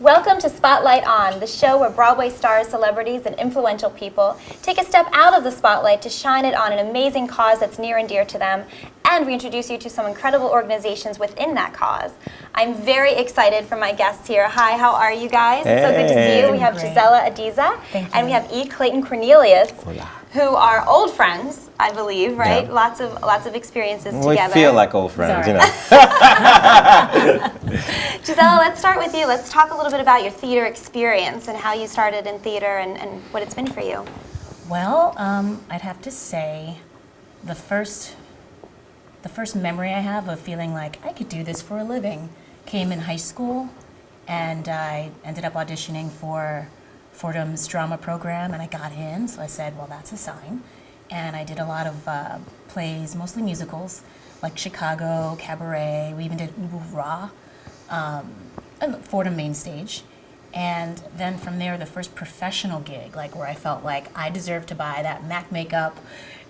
Welcome to Spotlight On, the show where Broadway stars, celebrities, and influential people take a step out of the spotlight to shine it on an amazing cause that's near and dear to them, and we introduce you to some incredible organizations within that cause. I'm very excited for my guests here. Hi, how are you guys? Hey. So good to see you. We have Great. Gisela Adisa, and we have Clayton Cornelius, who are old friends, I believe, right? Yeah. Lots of experiences We together. feel like old friends, you know. Gisela, let's start with you. Let's talk a little bit about your theater experience and how you started in theater and what it's been for you. Well, I'd have to say the first memory I have of feeling like I could do this for a living came in high school, and I ended up auditioning for Fordham's drama program, and I got in, so I said, well, that's a sign. And I did a lot of plays, mostly musicals, like Chicago, Cabaret. We even did Ubu Ra, and Fordham Main Stage. And then from there, the first professional gig, like where I felt like I deserved to buy that MAC makeup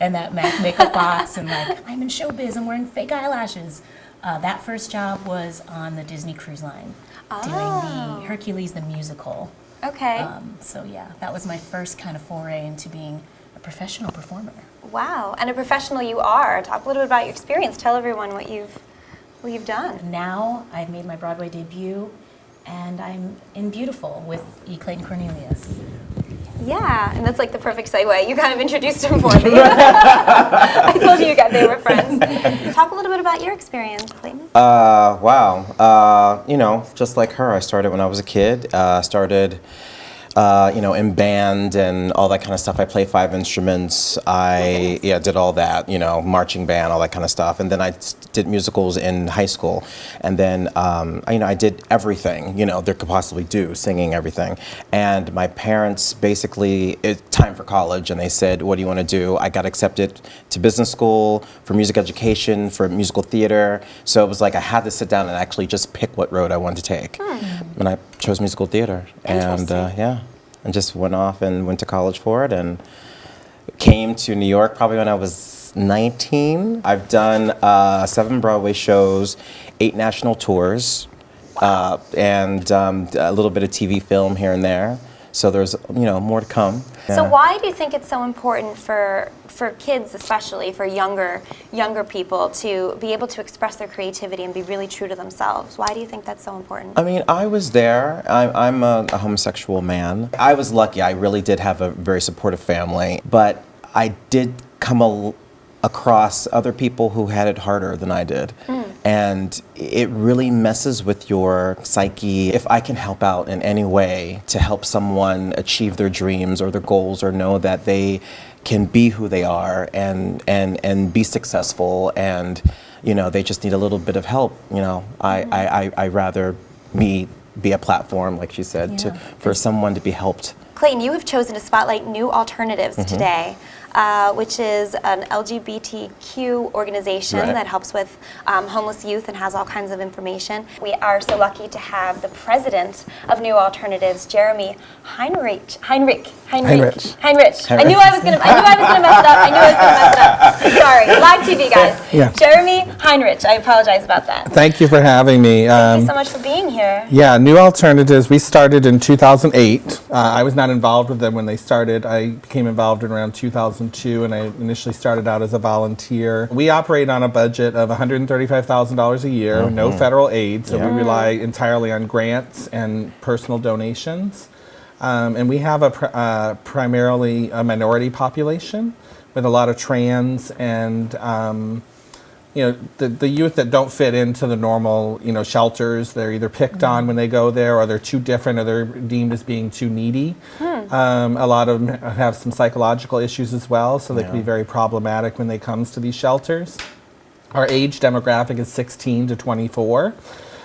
and that MAC makeup box, and like, I'm in showbiz, I'm wearing fake eyelashes. That first job was on the Disney Cruise Line, doing the Hercules the musical. Okay. So yeah, that was my first kind of foray into being a professional performer. Wow. And a professional you are. Talk a little bit about your experience. Tell everyone what you've done. Now I've made my Broadway debut, and I'm in Beautiful with Clayton Cornelius. Yeah, and that's like the perfect segue. You kind of introduced him for me. I told you they were friends. Talk a little bit about your experience, Clayton. Wow. You know, just like her, I started when I was a kid. You know, in band and all that kind of stuff. I play 5 instruments. I did all that, you know, marching band, all that kind of stuff. And then I did musicals in high school. And then, I did everything, you know, there could possibly do, singing, everything. And my parents basically, it's time for college, and they said, what do you want to do? I got accepted to business school, for music education, for musical theater. So it was like I had to sit down and actually just pick what road I wanted to take. And I chose musical theater. And and just went off and went to college for it, and came to New York probably when I was 19. I've done 7 Broadway shows, 8 national tours, and a little bit of TV film here and there. So there's, you know, more to come. So why do you think it's so important for kids, especially for younger people, to be able to express their creativity and be really true to themselves? Why do you think that's so important? I mean, I was there. I'm a homosexual man. I was lucky. I really did have a very supportive family, but I did come across other people who had it harder than I did. And it really messes with your psyche. If I can help out in any way to help someone achieve their dreams or their goals, or know that they can be who they are and be successful, and you know, they just need a little bit of help, you know, I rather be a platform, like she said, for someone to be helped. Clayton, you have chosen to spotlight New Alternatives today, which is an LGBTQ organization that helps with homeless youth and has all kinds of information. We are so lucky to have the president of New Alternatives, Jeremy Heinrich. I knew I was gonna mess it up. Sorry, live TV guys. Yeah. Jeremy Heinrich. I apologize about that. Thank you for having me. Thank you so much for being here. Yeah, New Alternatives, we started in 2008. I was not involved with them when they started. I became involved in around 2002, and I initially started out as a volunteer. We operate on a budget of $135,000 a year, no federal aid, so we rely entirely on grants and personal donations. And we have primarily a minority population with a lot of trans and you know, the youth that don't fit into the normal, you know, shelters. They're either picked on when they go there, or they're too different, or they're deemed as being too needy. A lot of them have some psychological issues as well, so they can be very problematic when they comes to these shelters. Our age demographic is 16 to 24.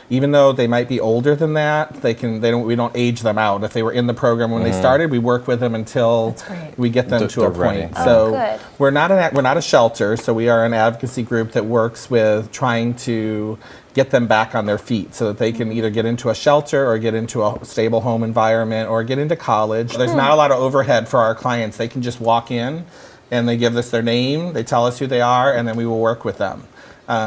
Even though they might be older than that, we don't age them out. If they were in the program when they started, we work with them until we get them to a point. So we're not a shelter, so we are an advocacy group that works with trying to get them back on their feet so that they can either get into a shelter or get into a stable home environment or get into college. There's not a lot of overhead for our clients. They can just walk in and they give us their name, they tell us who they are, and then we will work with them.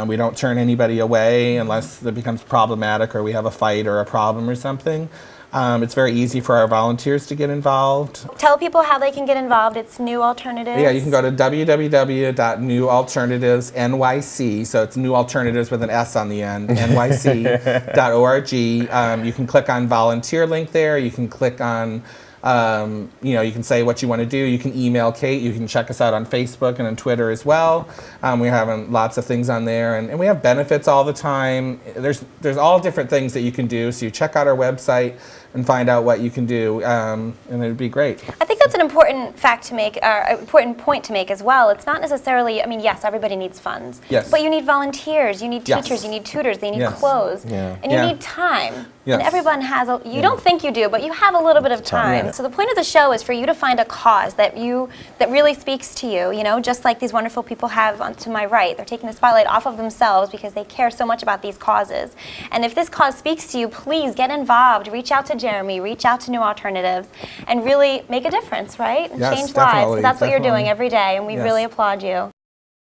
We don't turn anybody away unless it becomes problematic or we have a fight or a problem or something. It's very easy for our volunteers to get involved. Tell people how they can get involved. It's New Alternatives. Yeah, you can go to www.newalternatives.nyc, so it's New Alternatives with an S on the end, nyc.org. You can click on volunteer link there. You can click on, you can say what you want to do. You can email Kate. You can check us out on Facebook and on Twitter as well. We're having lots of things on there, and we have benefits all the time. There's all different things that you can do, so you check out our website and find out what you can do, and it'd be great. I think that's an important fact to make, important point to make as well. It's not necessarily, yes, everybody needs funds. Yes. But you need volunteers, you need Yes. teachers, you need tutors, they need Yes. clothes, Yeah. and you Yeah. need time. Yes. And everyone has, you don't think you do, but you have a little bit of time. Yeah. So the point of the show is for you to find a cause that really speaks to you, just like these wonderful people have to my right. They're taking the spotlight off of themselves because they care so much about these causes. And if this cause speaks to you, please get involved. Reach out to Jeremy, reach out to New Alternatives, and really make a difference, right? And Yes, change lives. definitely, 'Cause that's what you're definitely. doing every day, and we Yes. really applaud you.